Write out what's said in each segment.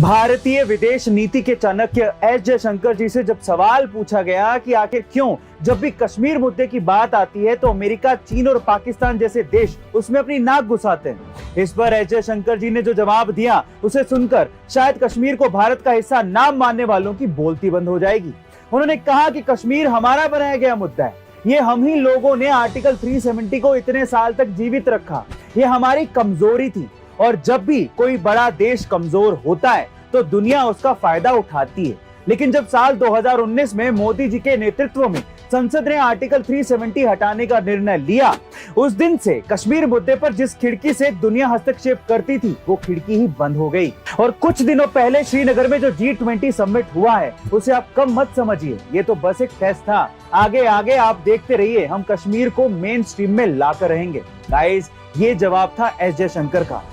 भारतीय विदेश नीति के चाणक्य एस जयशंकर जी से जब सवाल पूछा गया कि आखिर क्यों जब भी कश्मीर मुद्दे की बात आती है तो अमेरिका, चीन और पाकिस्तान जैसे देश उसमें अपनी नाक घुसाते हैं, इस पर एस जयशंकर जी ने जो जवाब दिया उसे सुनकर शायद कश्मीर को भारत का हिस्सा ना मानने वालों की बोलती बंद हो जाएगी। उन्होंने कहा कि कश्मीर हमारा बनाया गया मुद्दा है, ये हम ही लोगों ने आर्टिकल 370 को इतने साल तक जीवित रखा, ये हमारी कमजोरी थी और जब भी कोई बड़ा देश कमजोर होता है तो दुनिया उसका फायदा उठाती है। लेकिन जब साल 2019 में मोदी जी के नेतृत्व में संसद ने आर्टिकल 370 हटाने का निर्णय लिया, उस दिन से कश्मीर मुद्दे पर जिस खिड़की से दुनिया हस्तक्षेप करती थी वो खिड़की ही बंद हो गई। और कुछ दिनों पहले श्रीनगर में जो G20 समिट हुआ है उसे आप कम मत समझिए, ये तो बस एक टेस्ट था। आगे आगे आप देखते रहिए, हम कश्मीर को मेन स्ट्रीम में लाकर रहेंगे। गाइस, ये जवाब था एस जयशंकर का।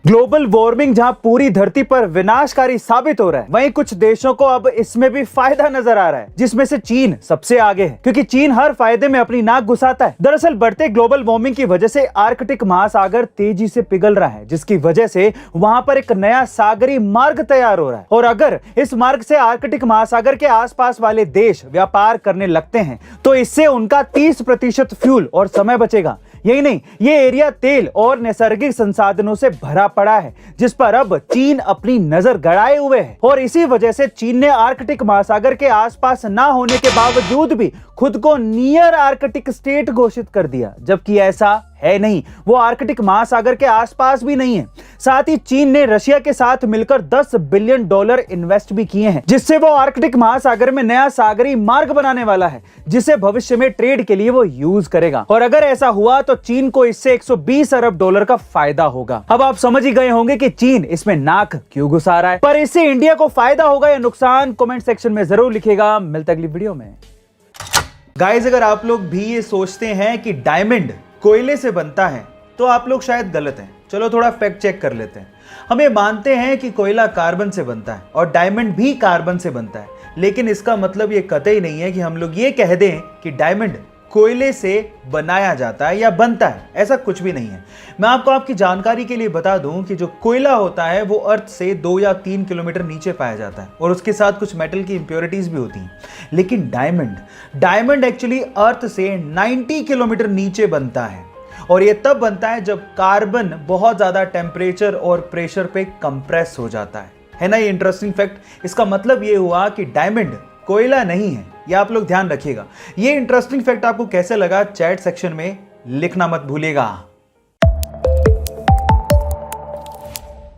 ग्लोबल वार्मिंग जहां पूरी धरती पर विनाशकारी साबित हो रहा है, वहीं कुछ देशों को अब इसमें भी फायदा नजर आ रहा है, जिसमें से चीन सबसे आगे है, क्योंकि चीन हर फायदे में अपनी नाक घुसाता है। दरअसल बढ़ते ग्लोबल वार्मिंग की वजह से आर्कटिक महासागर तेजी से पिघल रहा है, जिसकी वजह से वहां पर एक नया सागरी मार्ग तैयार हो रहा है। और अगर इस मार्ग से आर्कटिक महासागर के आसपास वाले देश व्यापार करने लगते हैं तो इससे उनका 30% फ्यूल और समय बचेगा। यही नहीं, ये एरिया तेल और नैसर्गिक संसाधनों से भरा पड़ा है, जिस पर अब चीन अपनी नजर गड़ाए हुए है। और इसी वजह से चीन ने आर्कटिक महासागर के आसपास ना होने के बावजूद भी खुद को नियर आर्कटिक स्टेट घोषित कर दिया, जबकि ऐसा है नहीं, वो आर्कटिक महासागर के आसपास भी नहीं है। साथ ही चीन ने रशिया के साथ मिलकर $10 बिलियन इन्वेस्ट भी किए हैं, जिससे वो आर्कटिक महासागर में नया सागरी मार्ग बनाने वाला है, जिसे भविष्य में ट्रेड के लिए वो यूज करेगा। और अगर ऐसा हुआ तो चीन को इससे $120 अरब का फायदा होगा। अब आप समझ ही गए होंगे कि चीन इसमें नाक क्यों घुसा रहा है, पर इससे इंडिया को फायदा होगा या नुकसान, कमेंट सेक्शन में जरूर लिखिएगा। मिलते अगली वीडियो में। गाइस, अगर आप लोग भी ये सोचते हैं कि डायमंड कोयले से बनता है तो आप लोग शायद गलत हैं। चलो थोड़ा फैक्ट चेक कर लेते हैं। हम ये मानते हैं कि कोयला कार्बन से बनता है और डायमंड भी कार्बन से बनता है, लेकिन इसका मतलब ये कतई नहीं है कि हम लोग ये कह दें कि डायमंड कोयले से बनाया जाता है या बनता है, ऐसा कुछ भी नहीं है। मैं आपको आपकी जानकारी के लिए बता दूं कि जो कोयला होता है वो अर्थ से 2 या 3 किलोमीटर नीचे पाया जाता है और उसके साथ कुछ मेटल की इंप्योरिटीज भी होती हैं। लेकिन डायमंड एक्चुअली अर्थ से 90 किलोमीटर नीचे बनता है, और ये तब बनता है जब कार्बन बहुत ज्यादा टेम्परेचर और प्रेशर पे कंप्रेस हो जाता है ना। ये इंटरेस्टिंग फैक्ट। इसका मतलब ये हुआ कि डायमंड कोयला नहीं है, ये आप लोग ध्यान रखिएगा। ये इंटरेस्टिंग फैक्ट आपको कैसे लगा चैट सेक्शन में लिखना मत भूलिएगा।